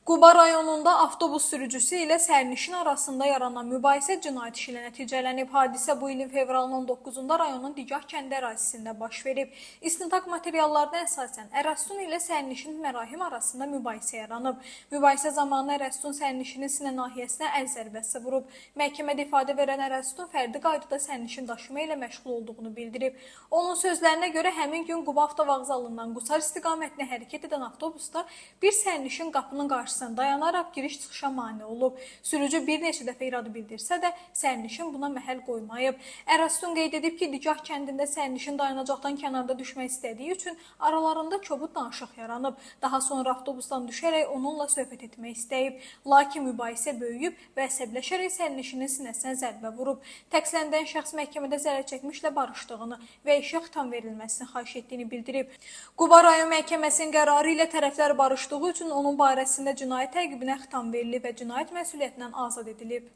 Quba rayonunda avtobus sürücüsü ilə sərnişin arasında yaranan mübahisə cinayət işi ilə nəticələnib. Hadisə bu ilin fevralın 19-da rayonun Digah kəndi ərazisində baş verib. İstintaq materiallarına əsasən Ərəstun ilə sərnişin Mərahim arasında mübahisə yaranıb. Mübahisə zamanı Ərəstun sərnişinin sinə nahiyəsinə əl zərbəsi vurub. Məhkəmədə ifadə verən Ərəstun fərdi qaydada sərnişin daşıma ilə məşğul olduğunu bildirib. Onun sözlərinə görə həmin gün Quba avtovağzalından Qusar istiqamətinə hərəkət edən avtobusda bir sərnişin qapının qarşısında dayanaraq giriş-çıxışa mane olub. Sürücü bir neçə dəfə iradı bildirsə də sərnişin buna məhəl qoymayıb. Ərəstun qeyd edib ki, Digah kəndində sərnişin dayanacaqdan kənarda düşmək istədiyi üçün aralarında kobud danışıq yaranıb. Daha sonra avtobusdan düşərək onunla söhbət etmək istəyib. Lakin mübahisə böyüyüb və əsəbləşərək sərnişinin sinəsinə zərbə vurub. Təqsirləndirilən şəxs məhkəmədə zərər çəkmişlə barışdığını və işə xitam verilməsini xahiş etdiyini bildirib. Quba rayon məhkəməsinin qərarı ilə tərəflər barışdığı üçün onun barəsində cinayət təqibinə xitam verilib və cinayət məsuliyyətindən azad edilib.